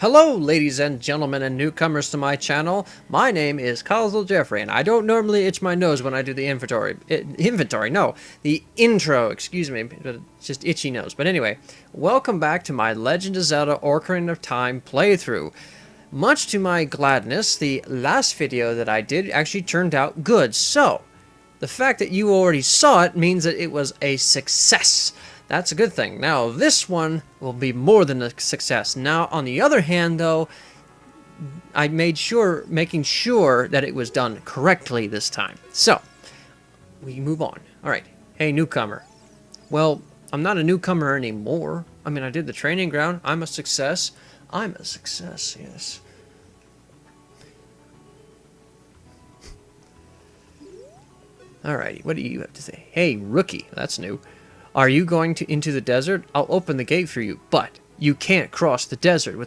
Hello, ladies and gentlemen and newcomers to my channel. My name is CausalJeffrey, and I don't normally itch my nose when I do the the intro, excuse me, but it's just itchy nose. But anyway, welcome back to my Legend of Zelda Ocarina of Time playthrough. Much to my gladness, the last video that I did actually turned out good, so the fact that you already saw it means that it was a success. That's a good thing. Now, this one will be more than a success. Now, on the other hand, though, I making sure that it was done correctly this time. So, we move on. All right. Hey, newcomer. Well, I'm not a newcomer anymore. I mean, I did the training ground. I'm a success. I'm a success, yes. Alrighty, what do you have to say? Hey, rookie. That's new. Are you going into the desert? I'll open the gate for you, but you can't cross the desert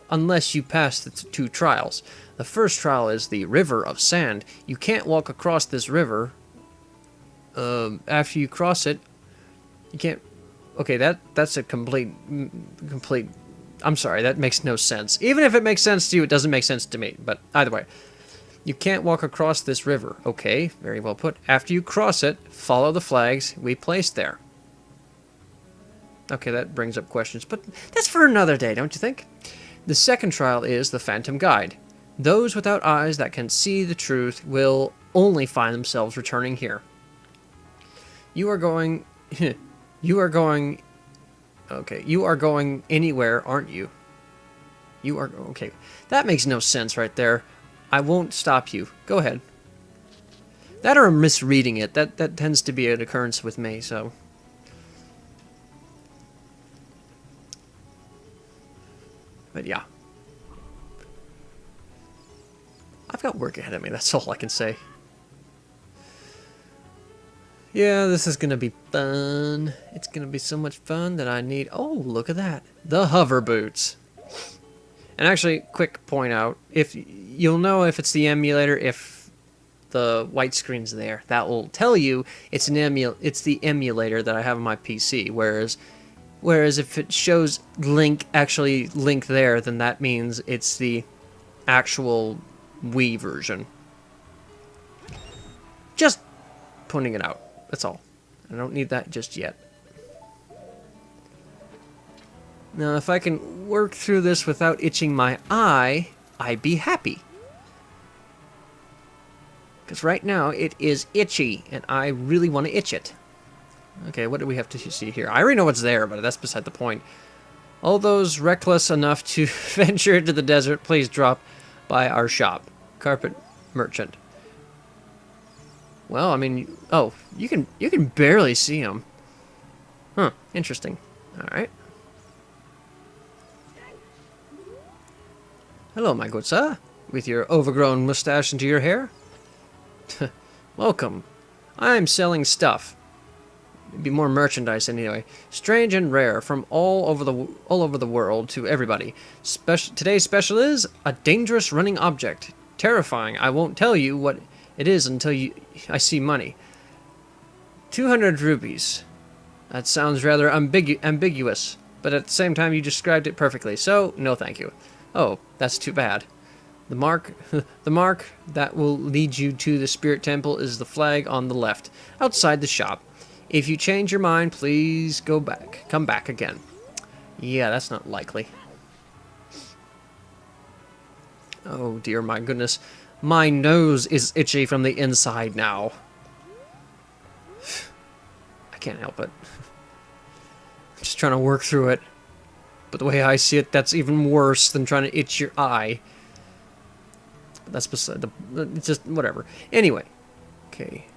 unless you pass the two trials. The first trial is the River of Sand. You can't walk across this river. After you cross it, you can't. Okay, that's a complete. I'm sorry, that makes no sense. Even if it makes sense to you, it doesn't make sense to me. But either way, you can't walk across this river. Okay, very well put. After you cross it, follow the flags we placed there. Okay, that brings up questions, but that's for another day, don't you think? The second trial is the Phantom Guide. Those without eyes that can see the truth will only find themselves returning here. You are going anywhere, aren't you? You are, okay. That makes no sense right there. I won't stop you. Go ahead. That or I'm misreading it. That tends to be an occurrence with me, so. But yeah. I've got work ahead of me, that's all I can say. Yeah, this is gonna be fun. It's gonna be so much fun that I need... Oh, look at that. The hover boots. And actually, quick point out, if you'll know if it's the emulator if the white screen's there. That will tell you it's the emulator that I have on my PC, Whereas if it shows link there, then that means it's the actual Wii version. Just pointing it out. That's all. I don't need that just yet. Now, if I can work through this without itching my eye, I'd be happy. Because right now it is itchy, and I really want to itch it. Okay, what do we have to see here? I already know what's there, but that's beside the point. All those reckless enough to venture into the desert, please drop by our shop. Carpet merchant. Well, I mean, oh, you can barely see him. Huh, interesting. Alright. Hello, my good sir. With your overgrown mustache into your hair. Welcome. I'm selling stuff. Be more merchandise anyway. Strange and rare from all over the world to everybody. Today's special is a dangerous running object. Terrifying. I won't tell you what it is until I see money. 200 rupees. That sounds rather ambiguous, but at the same time you described it perfectly. So no, thank you. Oh, that's too bad. The mark that will lead you to the Spirit Temple is the flag on the left, outside the shop. If you change your mind, please come back again. Yeah, that's not likely. Oh dear, my goodness. My nose is itchy from the inside now. I can't help it. I'm just trying to work through it. But the way I see it, that's even worse than trying to itch your eye. But that's beside it's just whatever. Anyway. Okay.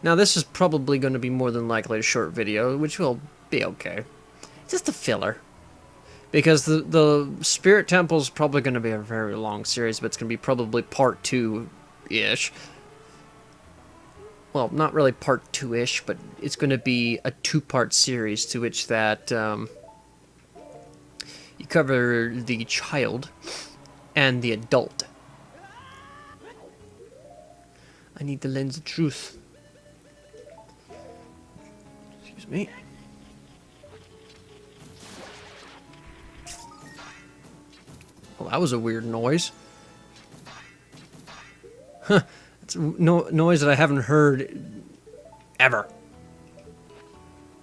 Now, this is probably going to be more than likely a short video, which will be okay. Just a filler. Because the Spirit Temple is probably going to be a very long series, but it's going to be probably part 2-ish. Well, not really part 2-ish, but it's going to be a 2-part series to which that you cover the child and the adult. I need the lens of truth. Excuse me. Well, that was a weird noise. Huh. It's a noise that I haven't heard ever.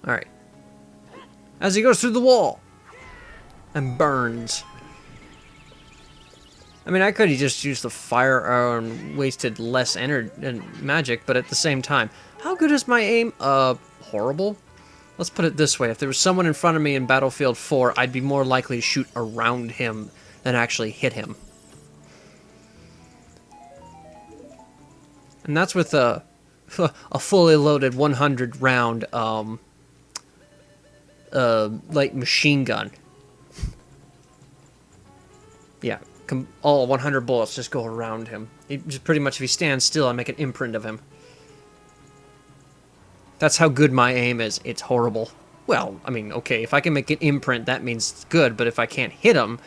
Alright. As he goes through the wall. And burns. I mean, I could have just used the fire arrow and wasted less energy and magic, but at the same time, how good is my aim? Horrible? Let's put it this way. If there was someone in front of me in Battlefield 4, I'd be more likely to shoot around him than actually hit him. And that's with a fully loaded 100 round light machine gun. Yeah, all 100 bullets just go around him. Just pretty much, if he stands still, I make an imprint of him. That's how good my aim is. It's horrible. Well, I mean, okay, if I can make an imprint, that means it's good, but if I can't hit him,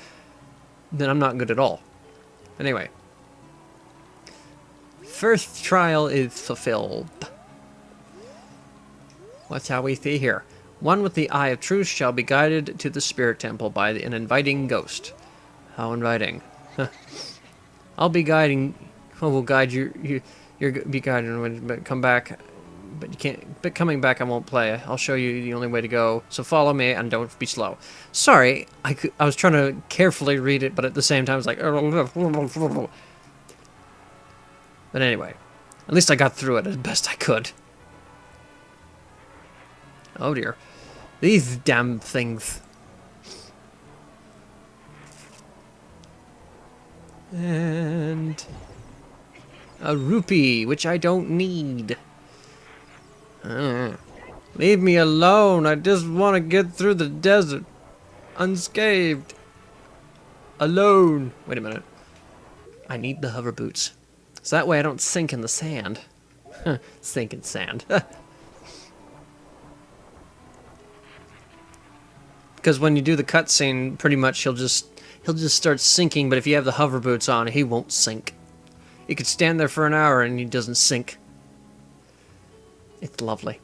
then I'm not good at all. Anyway. First trial is fulfilled. What's how we see here? One with the Eye of Truth shall be guided to the Spirit Temple by an inviting ghost. How inviting. I'll be guiding... Oh, we'll guide you... You'll be guided when you come back... But you can't. But coming back, I won't play. I'll show you the only way to go. So follow me and don't be slow. Sorry, I was trying to carefully read it, but at the same time, I was like. But anyway, at least I got through it as best I could. Oh dear, these damn things. And a rupee, which I don't need. Leave me alone. I just want to get through the desert unscathed. Alone. Wait a minute. I need the hover boots. So that way I don't sink in the sand. Sink in sand. Because when you do the cutscene, pretty much he'll just start sinking, but if you have the hover boots on, he won't sink. You could stand there for an hour and he doesn't sink. It's lovely.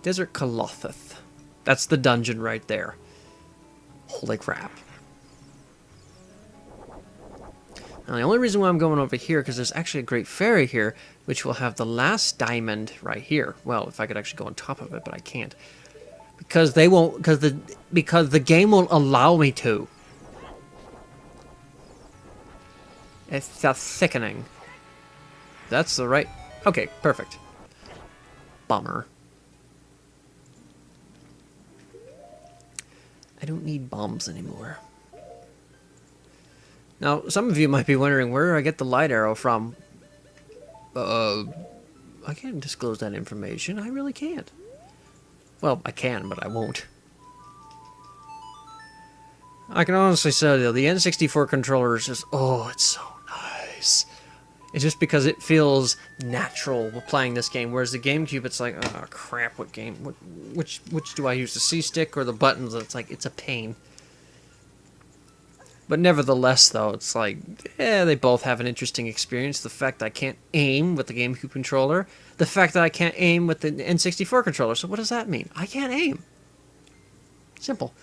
Desert Colothith. That's the dungeon right there. Holy crap. Now, the only reason why I'm going over here, because there's actually a great fairy here, which will have the last diamond right here. Well, if I could actually go on top of it, but I can't. Because they won't, because the game won't allow me to. It's just sickening. That's the right... Okay, perfect. Bummer. I don't need bombs anymore. Now, some of you might be wondering where I get the light arrow from. I can't disclose that information. I really can't. Well, I can, but I won't. I can honestly say, though, the N64 controller is just... Oh, it's so nice. It's just because it feels natural playing this game, whereas the GameCube, it's like, oh crap, what game? Which do I use, the C-stick or the buttons? It's like, it's a pain. But nevertheless, though, it's like, yeah, they both have an interesting experience. The fact that I can't aim with the GameCube controller, the fact that I can't aim with the N64 controller. So what does that mean? I can't aim. Simple.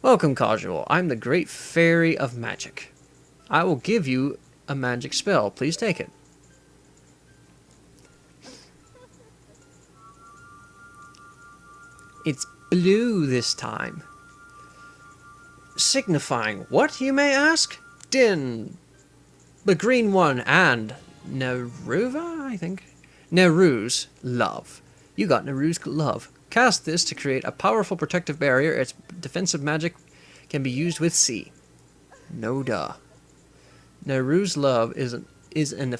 Welcome, Casual. I'm the Great Fairy of Magic. I will give you a magic spell. Please take it. It's blue this time. Signifying what, you may ask? Din. The green one and Neruva, I think. Neru's love. You got Neru's love. Cast this to create a powerful protective barrier. Its defensive magic can be used with C. No duh. Neru's love is in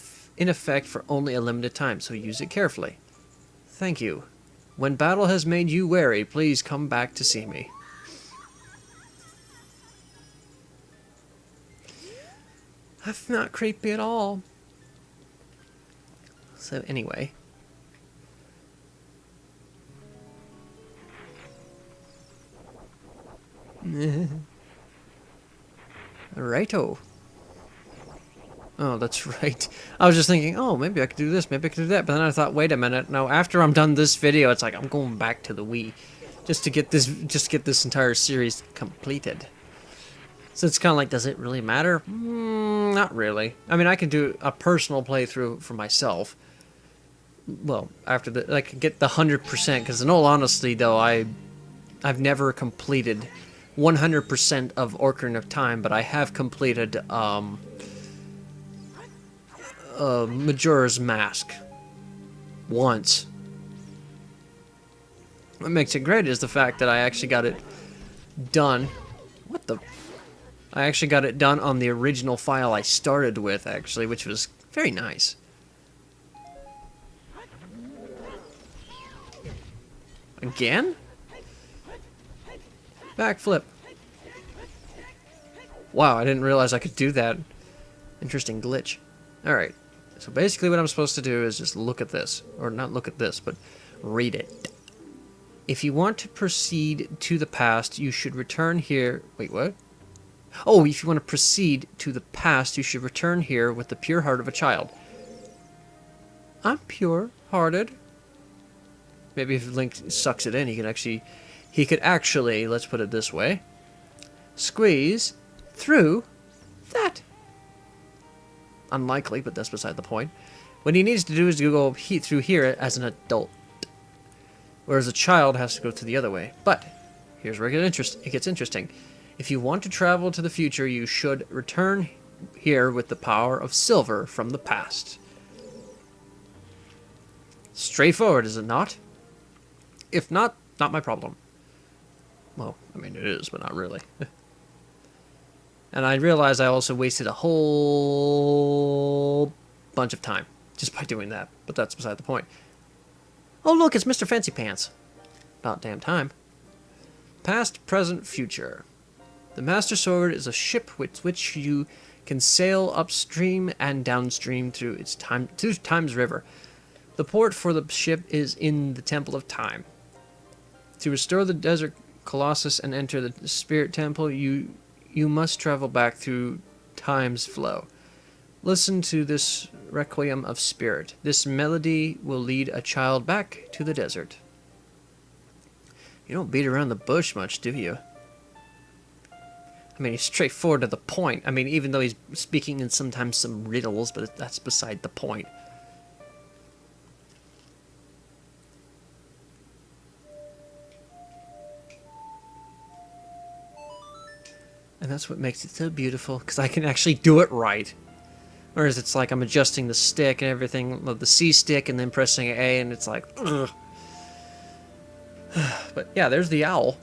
effect for only a limited time, so use it carefully. Thank you. When battle has made you wary, please come back to see me. That's not creepy at all. So anyway. Righto. Oh, that's right. I was just thinking, oh, maybe I could do this, maybe I could do that. But then I thought, wait a minute. No, after I'm done this video, it's like I'm going back to the Wii, just to get this entire series completed. So it's kind of like, does it really matter? Not really. I mean, I can do a personal playthrough for myself. Well, after the, I can get the 100%, because in all honesty, though, I've never completed 100% of Ocarina of Time, but I have completed Majora's Mask once. What makes it great is the fact that I actually got it done. What the? I actually got it done on the original file I started with, actually, which was very nice. Again? Backflip. Wow, I didn't realize I could do that. Interesting glitch. Alright, so basically what I'm supposed to do is just look at this. Or not look at this, but read it. If you want to proceed to the past, you should return here... Wait, what? Oh, if you want to proceed to the past, you should return here with the pure heart of a child. I'm pure-hearted. Maybe if Link sucks it in, he could actually, let's put it this way, squeeze through that. Unlikely, but that's beside the point. What he needs to do is to go through here as an adult, whereas a child has to go to the other way. But here's where it gets interesting. If you want to travel to the future, you should return here with the power of silver from the past. Straightforward, is it not? If not, not my problem. Well, I mean, it is, but not really. And I realize I also wasted a whole bunch of time just by doing that, but that's beside the point. Oh, look, it's Mr. Fancy Pants. About damn time. Past, present, future. The Master Sword is a ship with which you can sail upstream and downstream through Time's River. The port for the ship is in the Temple of Time. To restore the Desert Colossus and enter the Spirit Temple, you must travel back through Time's flow. Listen to this Requiem of Spirit. This melody will lead a child back to the desert. You don't beat around the bush much, do you? I mean, he's straightforward to the point. I mean, even though he's speaking in sometimes some riddles, but that's beside the point. And that's what makes it so beautiful, because I can actually do it right. Whereas it's like I'm adjusting the stick and everything, the C stick, and then pressing A, and it's like, ugh. But yeah, there's the owl.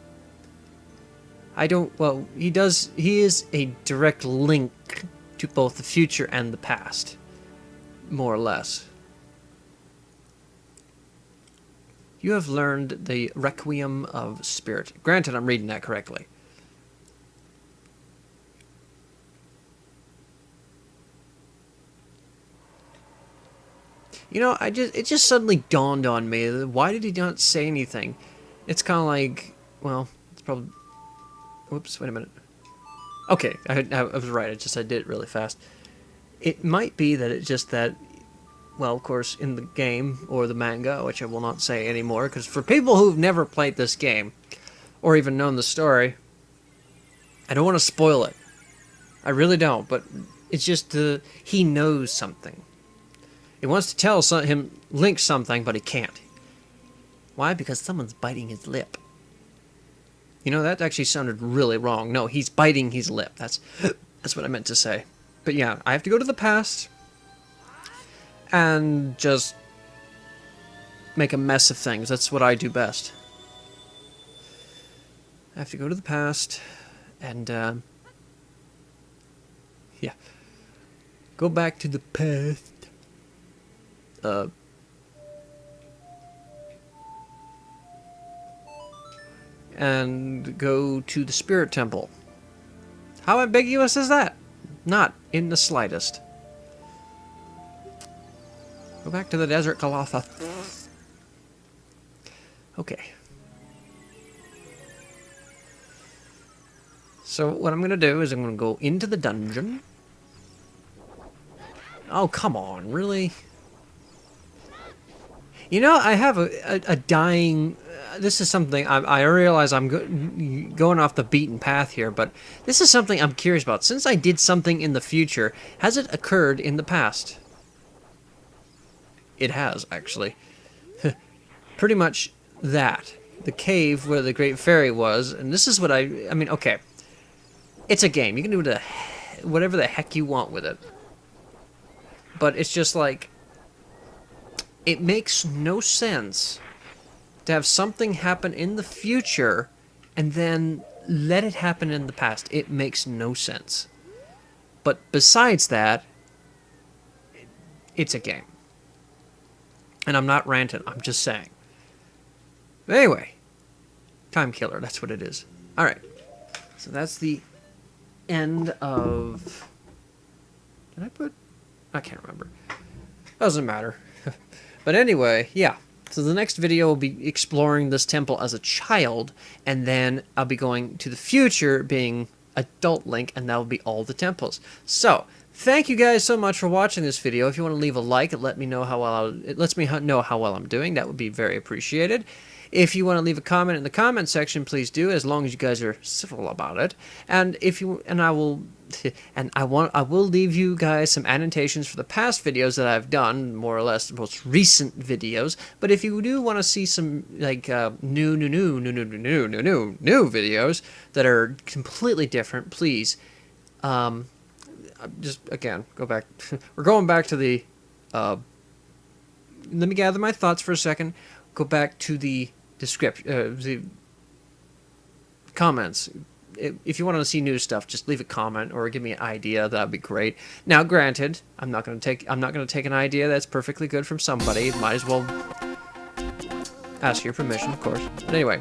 Well, he is a direct link to both the future and the past. More or less. You have learned the Requiem of Spirit. Granted, I'm reading that correctly. You know, it just suddenly dawned on me. Why did he not say anything? It's kind of like, well, it's probably... Whoops, wait a minute. Okay, I was right. I did it really fast. It might be that it's just that, well, of course, in the game, or the manga, which I will not say anymore, because for people who've never played this game, or even known the story, I don't want to spoil it. I really don't, but it's just, he knows something. He wants to tell Link something, but he can't. Why? Because someone's biting his lip. You know, that actually sounded really wrong. No, he's biting his lip. That's what I meant to say. But yeah, I have to go to the past and just make a mess of things. That's what I do best. I have to go to the past and, yeah. Go back to the past. And go to the Spirit Temple. How ambiguous is that? Not in the slightest. Go back to the Desert Colossus. Okay. So what I'm going to do is I'm going to go into the dungeon. Oh, come on, really? You know, I have a dying... this is something I realize I'm going off the beaten path here, but this is something I'm curious about. Since I did something in the future, has it occurred in the past? It has, actually. Pretty much that. The cave where the Great Fairy was, and this is what I mean, okay. It's a game. You can do whatever the heck you want with it. But it's just like... it makes no sense to have something happen in the future and then let it happen in the past. It makes no sense. But besides that, it's a game. And I'm not ranting, I'm just saying. But anyway, time killer, that's what it is. Alright, so that's the end of... did I put... I can't remember. Doesn't matter. But anyway, yeah. So the next video will be exploring this temple as a child, and then I'll be going to the future being adult Link, and that will be all the temples. So, thank you guys so much for watching this video. If you want to leave a like, it lets me know how well I'm doing. That would be very appreciated. If you want to leave a comment in the comment section, please do, as long as you guys are civil about it. And I will leave you guys some annotations for the past videos that I've done, more or less the most recent videos. But if you do want to see some like new videos that are completely different, please just again go back. We're going back to the. Let me gather my thoughts for a second. Go back to the description, the comments. If you want to see new stuff, just leave a comment or give me an idea. That'd be great. Now, granted, I'm not going to take an idea that's perfectly good from somebody. Might as well ask your permission, of course. But anyway,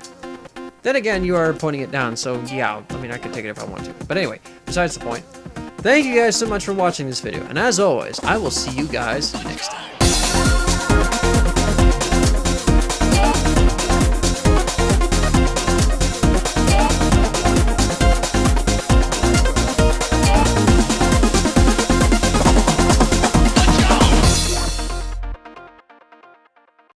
then again, you are pointing it down, so yeah. I mean, I could take it if I want to. But anyway, besides the point. Thank you guys so much for watching this video, and as always, I will see you guys next time.